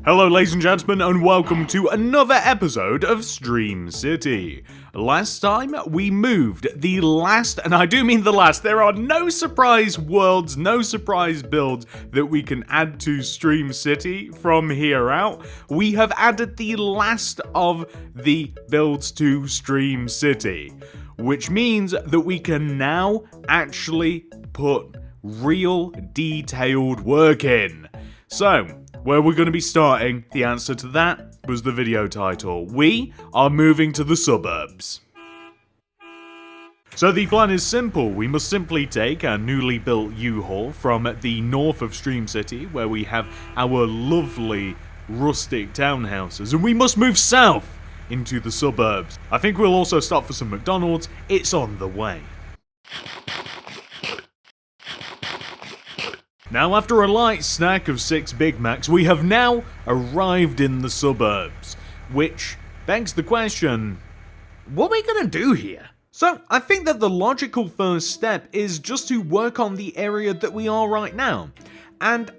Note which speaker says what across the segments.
Speaker 1: Hello ladies and gentlemen, and welcome to another episode of Stream City. Last time we moved the last, and I do mean the last, there are no surprise worlds, no surprise builds that we can add to Stream City from here out. We have added the last of the builds to Stream City, which means that we can now actually put real detailed work in. So, where we're going to be starting, the answer to that was the video title. We are moving to the suburbs. So the plan is simple. We must simply take our newly built U-Haul from the north of Stream City, where we have our lovely rustic townhouses, and we must move south into the suburbs. I think we'll also stop for some McDonald's. It's on the way. Now, after a light snack of 6 Big Macs, we have now arrived in the suburbs, which begs the question, what are we gonna do here? So, I think that the logical first step is just to work on the area that we are right now, and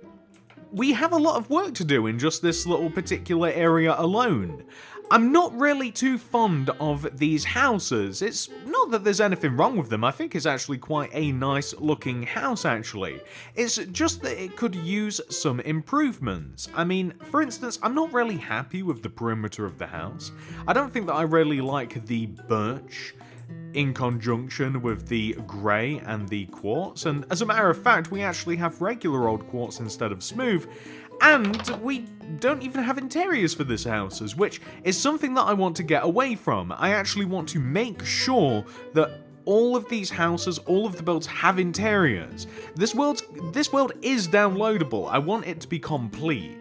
Speaker 1: we have a lot of work to do in just this little particular area alone. I'm not really too fond of these houses. It's not that there's anything wrong with them, I think it's actually quite a nice looking house actually. It's just that it could use some improvements. I mean, for instance, I'm not really happy with the perimeter of the house. I don't think that I really like the birch in conjunction with the grey and the quartz, and as a matter of fact, we actually have regular old quartz instead of smooth. And we don't even have interiors for this houses, which is something that I want to get away from. I actually want to make sure that all of these houses, all of the builds have interiors. This world is downloadable. I want it to be complete.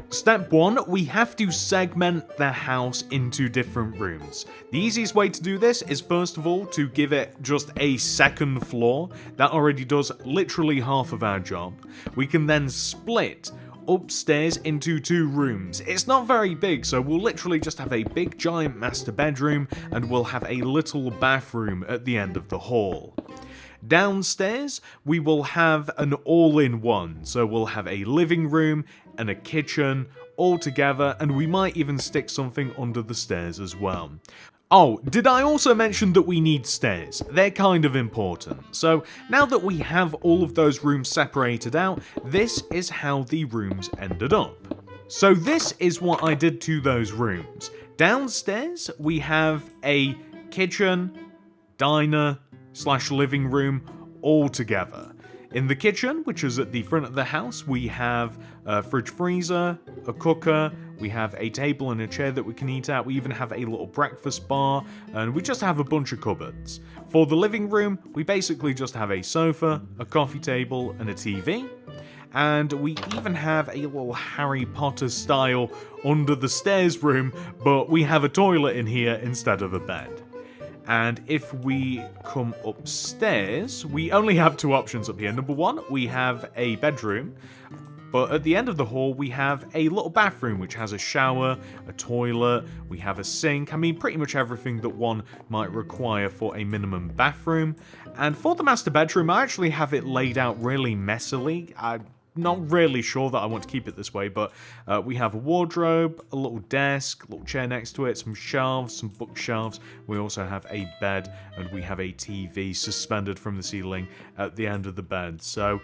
Speaker 1: Step 1, we have to segment the house into different rooms. The easiest way to do this is first of all to give it just a second floor. That already does literally half of our job. We can then split upstairs into 2 rooms. It's not very big, so we'll literally just have a big giant master bedroom and we'll have a little bathroom at the end of the hall. Downstairs, we will have an all-in-one, so we'll have a living room and a kitchen all together, and we might even stick something under the stairs as well. Oh, did I also mention that we need stairs? They're kind of important. So now that we have all of those rooms separated out, this is how the rooms ended up. So this is what I did to those rooms. Downstairs, we have a kitchen, diner, / living room all together. In the kitchen, which is at the front of the house, we have a fridge freezer, a cooker, we have a table and a chair that we can eat at, we even have a little breakfast bar, and we just have a bunch of cupboards. For the living room, we basically just have a sofa, a coffee table, and a TV. And we even have a little Harry Potter style under the stairs room, but we have a toilet in here instead of a bed. And if we come upstairs, we only have 2 options up here. Number 1, we have a bedroom, but at the end of the hall, we have a little bathroom, which has a shower, a toilet, we have a sink. I mean, pretty much everything that one might require for a minimum bathroom. And for the master bedroom, I actually have it laid out really messily. I'm not really sure that I want to keep it this way, but we have a wardrobe, a little desk, a little chair next to it, some shelves, some bookshelves. We also have a bed, and we have a TV suspended from the ceiling at the end of the bed. So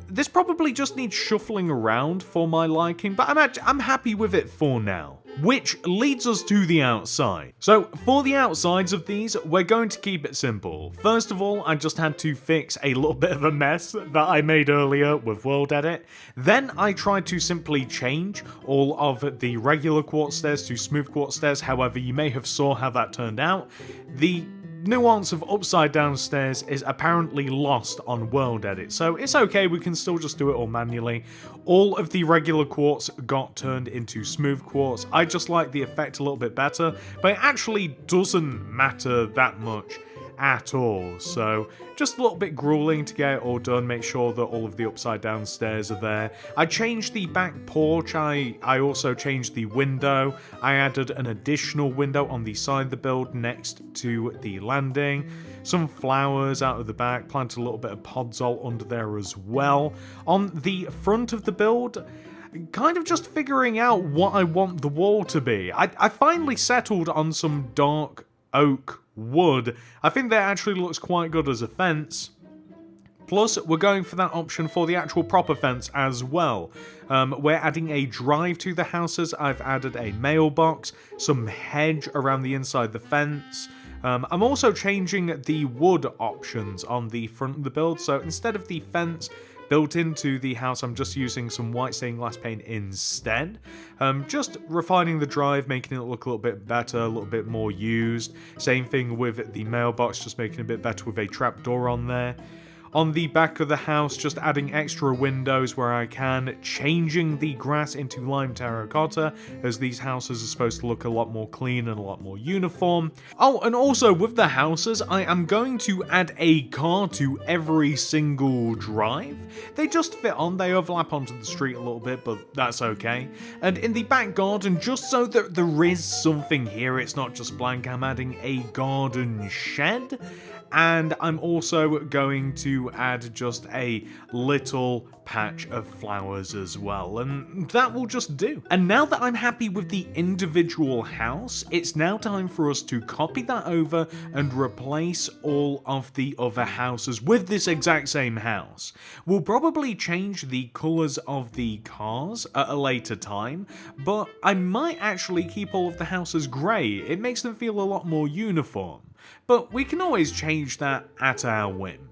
Speaker 1: this probably just needs shuffling around for my liking, but I'm happy with it for now. Which leads us to the outside. So for the outsides of these, we're going to keep it simple. First of all, I just had to fix a little bit of a mess that I made earlier with World Edit. Then I tried to simply change all of the regular quartz stairs to smooth quartz stairs. However, you may have saw how that turned out. The nuance of upside down stairs is apparently lost on World Edit, so it's okay, we can still just do it all manually. All of the regular quartz got turned into smooth quartz. I just like the effect a little bit better, but it actually doesn't matter that much at all. So just a little bit grueling to get it all done, make sure that all of the upside down stairs are there. I changed the back porch, I also changed the window. I added an additional window on the side of the build next to the landing. Some flowers out of the back, planted a little bit of podzol under there as well. On the front of the build, kind of just figuring out what I want the wall to be. I finally settled on some dark oak wood. I think that actually looks quite good as a fence. Plus, we're going for that option for the actual proper fence as well. We're adding a drive to the houses. I've added a mailbox, some hedge around the inside the fence. I'm also changing the wood options on the front of the build. So instead of the fence built into the house, I'm just using some white stained glass paint instead. Just refining the drive, making it look a little bit better, a little bit more used. Same thing with the mailbox, just making it a bit better with a trapdoor on there. On the back of the house, just adding extra windows where I can, changing the grass into lime terracotta, as these houses are supposed to look a lot more clean and a lot more uniform. Oh, and also with the houses, I am going to add a car to every single drive. They just fit on, they overlap onto the street a little bit, but that's okay. And in the back garden, just so that there is something here, it's not just blank, I'm adding a garden shed. And I'm also going to add just a little patch of flowers as well, and that will just do. And now that I'm happy with the individual house, it's now time for us to copy that over and replace all of the other houses with this exact same house. We'll probably change the colours of the cars at a later time, but I might actually keep all of the houses grey. It makes them feel a lot more uniform. But we can always change that at our whim.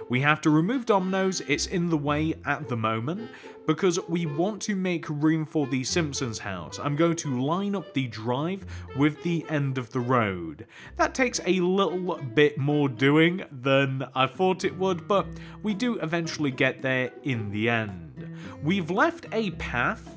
Speaker 1: We have to remove dominoes, it's in the way at the moment, because we want to make room for the Simpsons house. I'm going to line up the drive with the end of the road. That takes a little bit more doing than I thought it would, but we do eventually get there in the end. We've left a path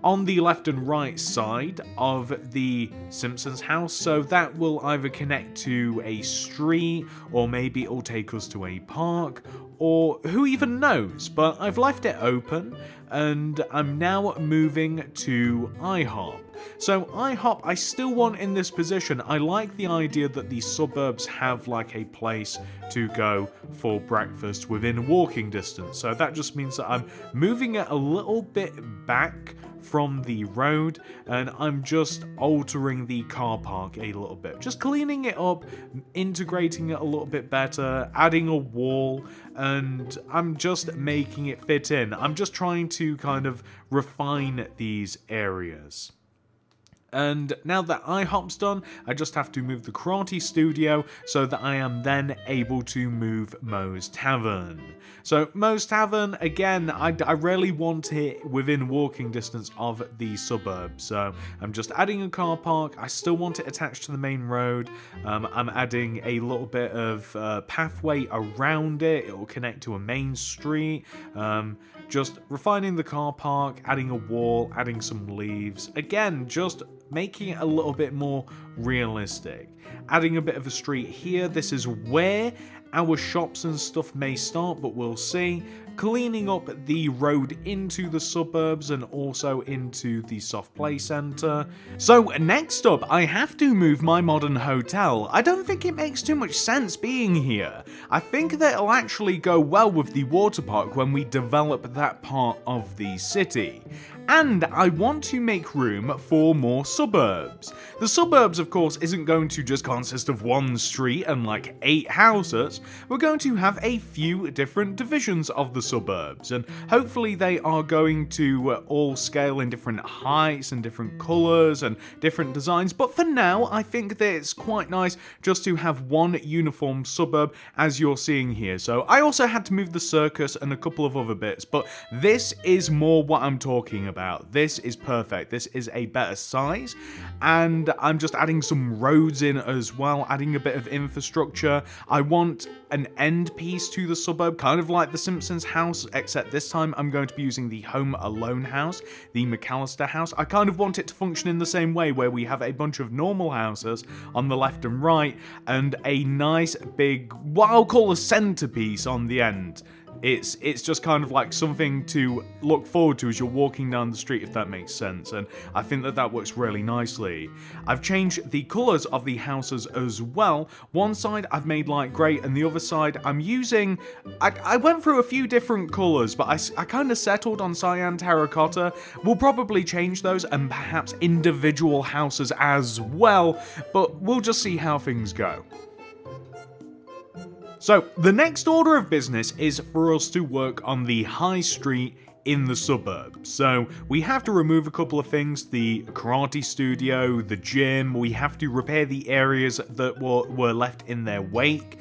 Speaker 1: on the left and right side of the Simpsons house, so that will either connect to a street, or maybe it'll take us to a park, or who even knows, but I've left it open, and I'm now moving to IHOP. So IHOP, I still want in this position. I like the idea that the suburbs have like a place to go for breakfast within walking distance, so that just means that I'm moving it a little bit back from the road, and I'm just altering the car park a little bit, just cleaning it up, integrating it a little bit better, adding a wall, and I'm just making it fit in. I'm just trying to kind of refine these areas. And now that IHOP's done, I just have to move the karate studio so that I am then able to move Moe's Tavern. So Moe's Tavern, again, I really want it within walking distance of the suburbs. So I'm just adding a car park. I still want it attached to the main road. I'm adding a little bit of pathway around it. It will connect to a main street. Just refining the car park, adding a wall, adding some leaves. Again, just making it a little bit more realistic. Adding a bit of a street here. This is where our shops and stuff may start, but we'll see. Cleaning up the road into the suburbs and also into the soft play centre. So next up, I have to move my modern hotel. I don't think it makes too much sense being here. I think that it'll actually go well with the water park when we develop that part of the city. And I want to make room for more suburbs. The suburbs, of course, isn't going to just consist of one street and like 8 houses. We're going to have a few different divisions of the suburbs, and hopefully they are going to all scale in different heights and different colours and different designs. But for now, I think that it's quite nice just to have one uniform suburb, as you're seeing here. So I also had to move the circus and a couple of other bits, but this is more what I'm talking about. This is perfect. This is a better size, and I'm just adding some roads in as well, adding a bit of infrastructure. I want an end piece to the suburb, kind of like the Simpsons house, except this time I'm going to be using the Home Alone house, the McAllister house. I kind of want it to function in the same way, where we have a bunch of normal houses on the left and right, and a nice big, what I'll call a centerpiece on the end. It's just kind of like something to look forward to as you're walking down the street, if that makes sense, and I think that that works really nicely. I've changed the colours of the houses as well. One side I've made light grey, and the other side I'm using... I went through a few different colours, but I kind of settled on cyan terracotta. We'll probably change those, and perhaps individual houses as well, but we'll just see how things go. So, the next order of business is for us to work on the high street in the suburbs. So, we have to remove a couple of things, the karate studio, the gym, we have to repair the areas that were left in their wake.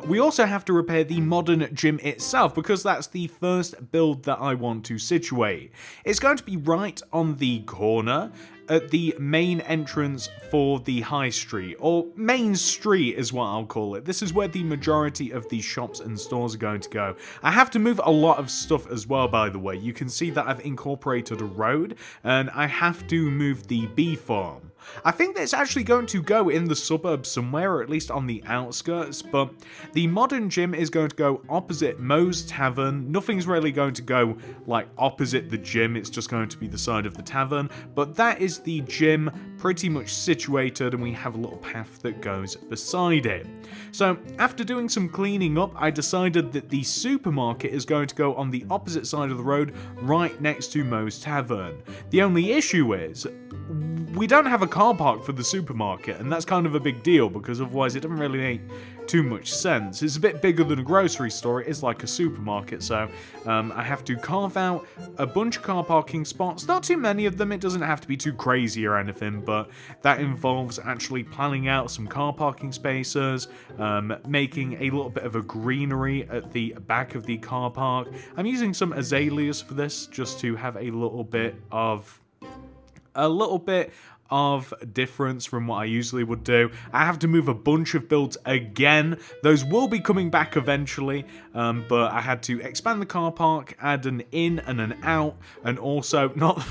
Speaker 1: We also have to repair the modern gym itself, because that's the first build that I want to situate. It's going to be right on the corner at the main entrance for the high street, or main street is what I'll call it. This is where the majority of the shops and stores are going to go. I have to move a lot of stuff as well, by the way. You can see that I've incorporated a road, and I have to move the bee farm. I think that's actually going to go in the suburbs somewhere, or at least on the outskirts, but the modern gym is going to go opposite Moe's Tavern. Nothing's really going to go like opposite the gym, it's just going to be the side of the tavern, but that is the gym pretty much situated, and we have a little path that goes beside it. So after doing some cleaning up, I decided that the supermarket is going to go on the opposite side of the road, right next to Moe's Tavern. The only issue is, we don't have a car park for the supermarket, and that's kind of a big deal, because otherwise it doesn't really make too much sense. It's a bit bigger than a grocery store, it is like a supermarket, so I have to carve out a bunch of car parking spots, not too many of them, it doesn't have to be too crazy or anything, but that involves actually planning out some car parking spaces, making a little bit of a greenery at the back of the car park. I'm using some azaleas for this, just to have a little bit of difference from what I usually would do. I have to move a bunch of builds again. Those will be coming back eventually, but I had to expand the car park, add an in and an out, and also not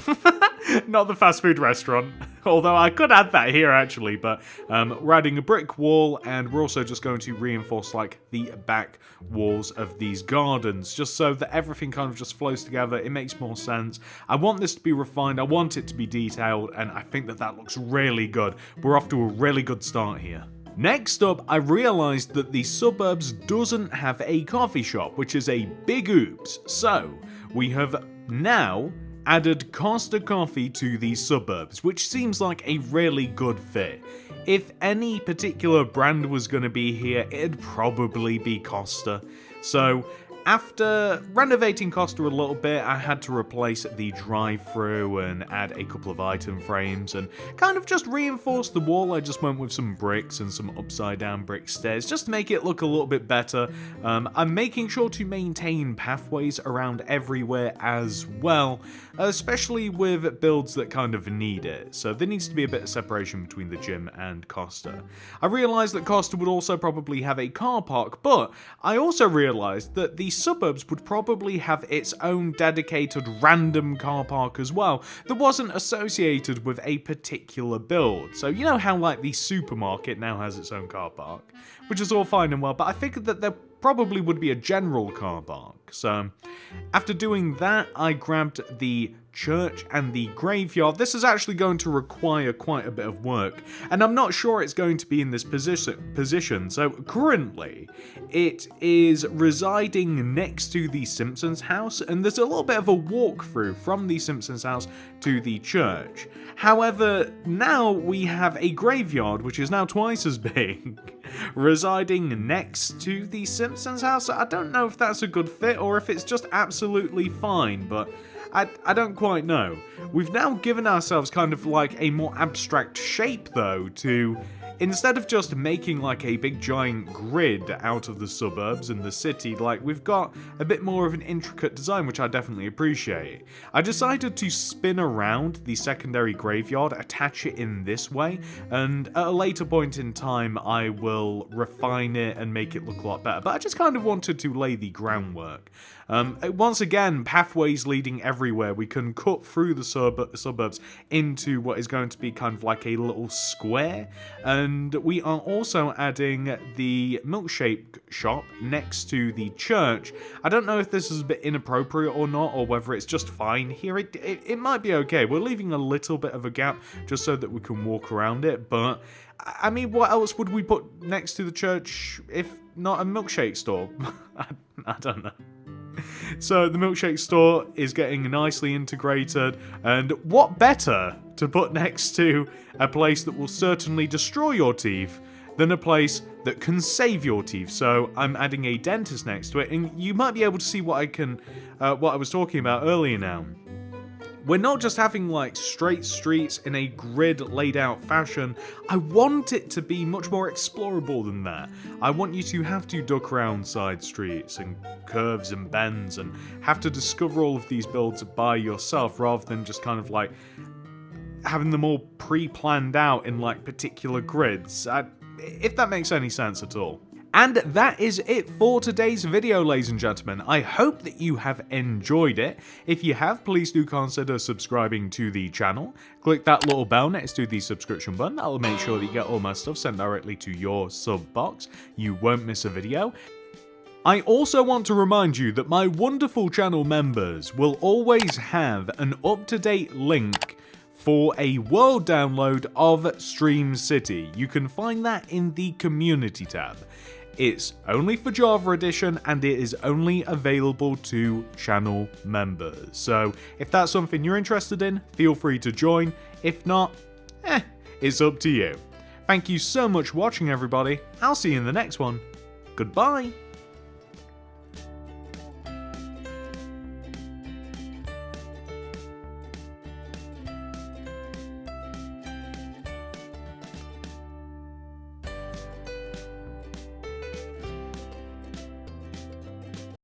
Speaker 1: not the fast food restaurant, although I could add that here actually, but we're adding a brick wall, and we're also just going to reinforce like the back walls of these gardens, just so that everything kind of just flows together. It makes more sense. I want this to be refined, I want it to be detailed, and I think that that looks really good. We're off to a really good start here. Next up, I realised that the suburbs doesn't have a coffee shop, which is a big oops. So, we have now added Costa Coffee to the suburbs, which seems like a really good fit. If any particular brand was going to be here, it'd probably be Costa. So, after renovating Costa a little bit, I had to replace the drive-thru and add a couple of item frames and kind of just reinforce the wall. I just went with some bricks and some upside-down brick stairs just to make it look a little bit better. I'm making sure to maintain pathways around everywhere as well, especially with builds that kind of need it. So there needs to be a bit of separation between the gym and Costa. I realised that Costa would also probably have a car park, but I also realised that the suburbs would probably have its own dedicated random car park as well that wasn't associated with a particular build. So you know how like the supermarket now has its own car park, which is all fine and well, but I figured that there probably would be a general car park. So after doing that, I grabbed the church and the graveyard. This is actually going to require quite a bit of work, and I'm not sure it's going to be in this position. So currently it is residing next to the Simpsons house, and there's a little bit of a walkthrough from the Simpsons house to the church. However, now we have a graveyard which is now twice as big residing next to the Simpsons house. I don't know if that's a good fit or if it's just absolutely fine, but I don't quite know. We've now given ourselves kind of like a more abstract shape though, to instead of just making like a big giant grid out of the suburbs and the city, like we've got a bit more of an intricate design, which I definitely appreciate. I decided to spin around the secondary graveyard, attach it in this way, and at a later point in time I will refine it and make it look a lot better, but I just kind of wanted to lay the groundwork. Once again, pathways leading everywhere. We can cut through the suburbs into what is going to be kind of like a little square, and and we are also adding the milkshake shop next to the church. I don't know if this is a bit inappropriate or not, or whether it's just fine here. It might be okay. We're leaving a little bit of a gap just so that we can walk around it, but I mean, what else would we put next to the church if not a milkshake store? I don't know. So the milkshake store is getting nicely integrated, and what better to put next to a place that will certainly destroy your teeth than a place that can save your teeth. So I'm adding a dentist next to it, and you might be able to see what I was talking about earlier now. We're not just having like straight streets in a grid laid out fashion. I want it to be much more explorable than that. I want you to have to duck around side streets and curves and bends and have to discover all of these builds by yourself rather than just kind of like having them all pre-planned out in like particular grids. If that makes any sense at all. And that is it for today's video, ladies and gentlemen. I hope that you have enjoyed it. If you have, please do consider subscribing to the channel. Click that little bell next to the subscription button. That will make sure that you get all my stuff sent directly to your sub box. You won't miss a video. I also want to remind you that my wonderful channel members will always have an up-to-date link for a world download of Stream City. You can find that in the community tab. It's only for Java Edition, and it is only available to channel members. So if that's something you're interested in, feel free to join. If not, it's up to you. Thank you so much for watching, everybody. I'll see you in the next one. Goodbye.